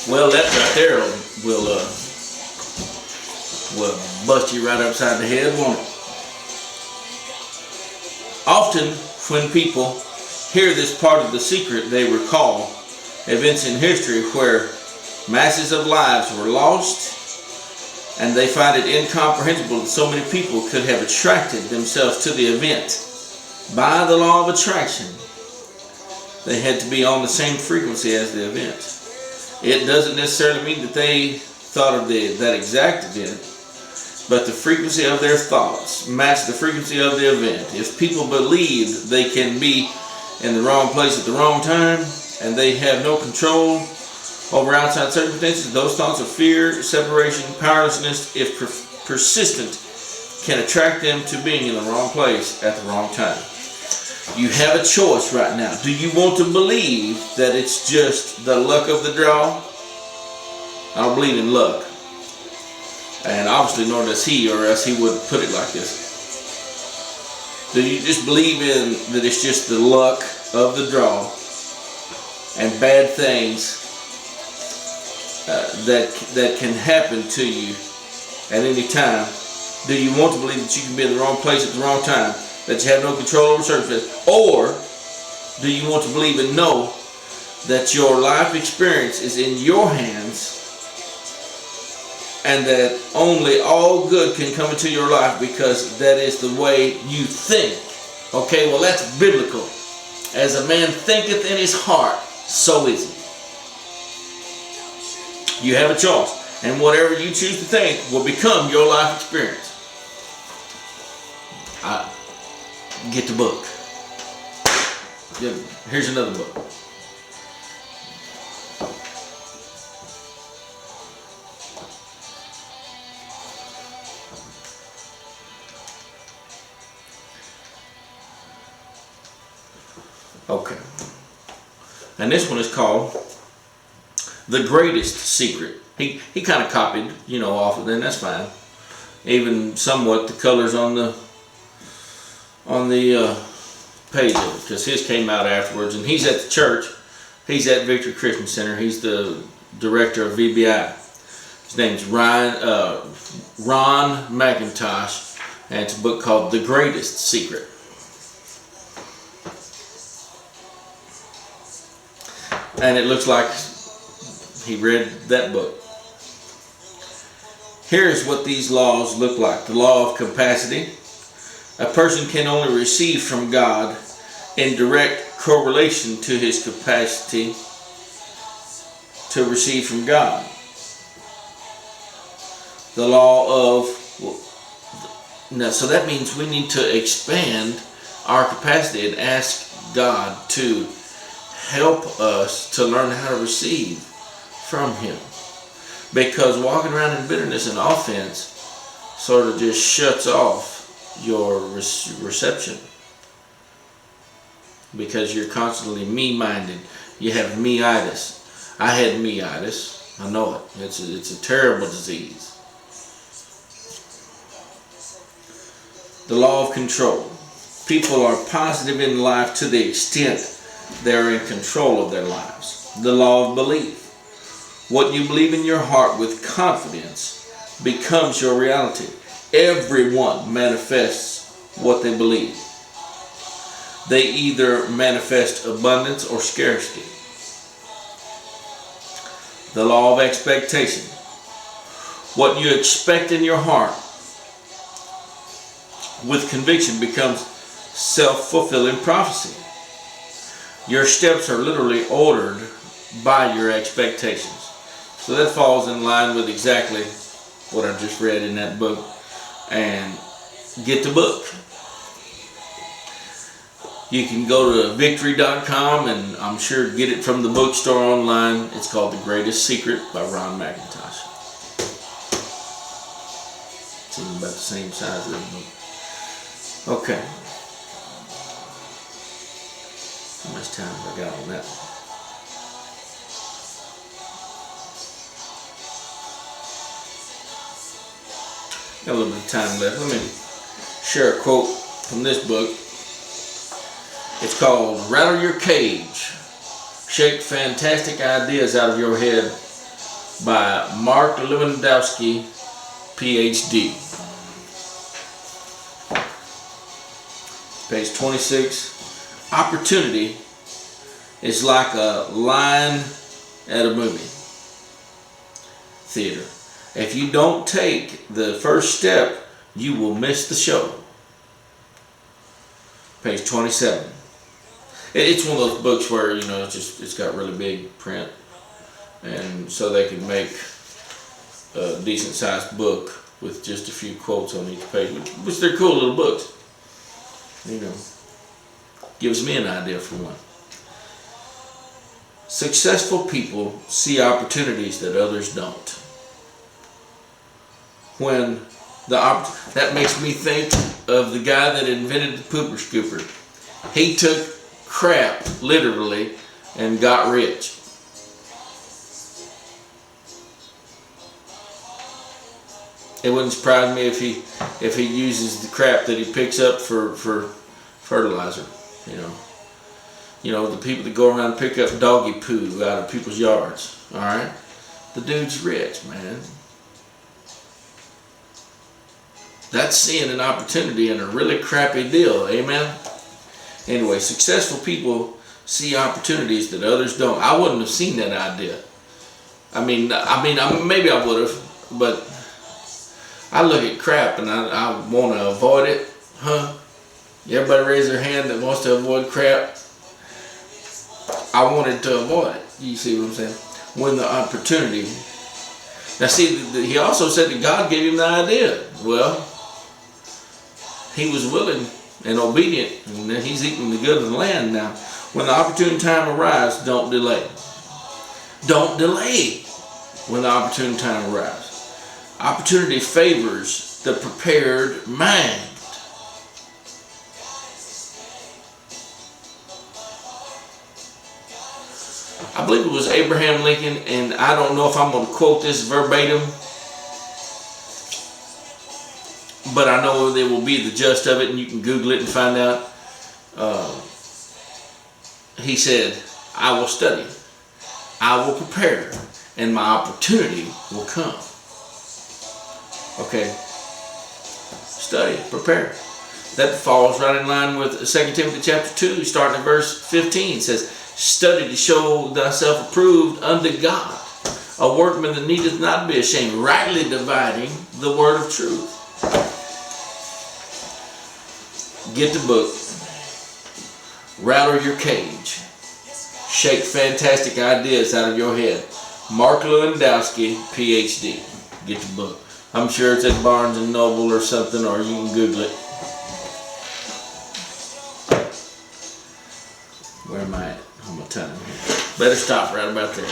Well, that right there will bust you right upside the head, won't it? Often, when people hear this part of the secret, they recall events in history where masses of lives were lost, and they find it incomprehensible that so many people could have attracted themselves to the event. By the law of attraction, they had to be on the same frequency as the event. It doesn't necessarily mean that they thought of that exact event, but the frequency of their thoughts match the frequency of the event. If people believe they can be in the wrong place at the wrong time, and they have no control over outside circumstances, those thoughts of fear, separation, powerlessness, if persistent, can attract them to being in the wrong place at the wrong time. You have a choice right now. Do you want to believe that it's just the luck of the draw? I don't believe in luck. And obviously nor does he, or else he wouldn't put it like this. Do you just believe in that it's just the luck of the draw and bad things that can happen to you at any time? Do you want to believe that you can be in the wrong place at the wrong time, that you have no control over circumstances? Or do you want to believe and know that your life experience is in your hands and that only all good can come into your life because that is the way you think? Okay, well, that's biblical. As a man thinketh in his heart, so is he. You have a choice, and whatever you choose to think will become your life experience. Get the book. Here's another book. Okay. And this one is called The Greatest Secret. He kind of copied, off of them. That's fine. Even somewhat the colors on the page of it, because his came out afterwards. And he's at the church. He's at Victory Christian Center. He's the director of VBI. His name's Ron McIntosh, and it's a book called The Greatest Secret. And it looks like he read that book. Here's what these laws look like. The law of capacity. A person can only receive from God in direct correlation to his capacity to receive from God. The law of, so that means we need to expand our capacity and ask God to help us to learn how to receive from Him. Because walking around in bitterness and offense sort of just shuts off your reception. Because you're constantly me-minded. You have me-itis. I had me-itis. I know it. It's a terrible disease. The law of control. People are positive in life to the extent they're in control of their lives. The law of belief. What you believe in your heart with confidence becomes your reality. Everyone manifests what they believe. They either manifest abundance or scarcity. The law of expectation. What you expect in your heart with conviction becomes self-fulfilling prophecy. Your steps are literally ordered by your expectations. So that falls in line with exactly what I just read in that book. And get the book. You can go to victory.com and I'm sure get it from the bookstore online. It's called The Greatest Secret by Ron McIntosh. It's even about the same size as the book. Okay. How much time have I got on that one? Got a little bit of time left. Let me share a quote from this book. It's called Rattle Your Cage. Shake fantastic ideas out of your head by Mark Lewandowski, PhD. Page 26. Opportunity is like a line at a movie theater. If you don't take the first step, you will miss the show. Page 27. It's one of those books where, it's got really big print, and so they can make a decent sized book with just a few quotes on each page, which they're cool little books. Gives me an idea for one. Successful people see opportunities that others don't. That makes me think of the guy that invented the pooper scooper. He took crap, literally, and got rich. It wouldn't surprise me if he uses the crap that he picks up for fertilizer. The people that go around and pick up doggy poo out of people's yards. All right, the dude's rich, man. That's seeing an opportunity in a really crappy deal. Amen. Anyway, successful people see opportunities that others don't. I wouldn't have seen that idea. Maybe I would have, but I look at crap and I want to avoid it. Everybody raise their hand that wants to avoid crap. I wanted to avoid it. You see what I'm saying? When the opportunity. Now see, he also said that God gave him the idea. Well, he was willing and obedient, and he's eating the good of the land now. When the opportune time arrives, don't delay. Don't delay when the opportune time arrives. Opportunity favors the prepared mind. I believe it was Abraham Lincoln, and I don't know if I'm going to quote this verbatim, but I know there will be the gist of it, and you can Google it and find out. He said, I will study, I will prepare, and my opportunity will come. Okay, study, prepare. That falls right in line with 2 Timothy chapter 2, starting at verse 15. It says, study to show thyself approved unto God, a workman that needeth not be ashamed, rightly dividing the word of truth. Get the book, rattle your cage, shake fantastic ideas out of your head. Mark Lewandowski, PhD. Get the book. I'm sure it's at Barnes & Noble or something, or you can Google it. Where am I at? How much time here? Better stop right about there.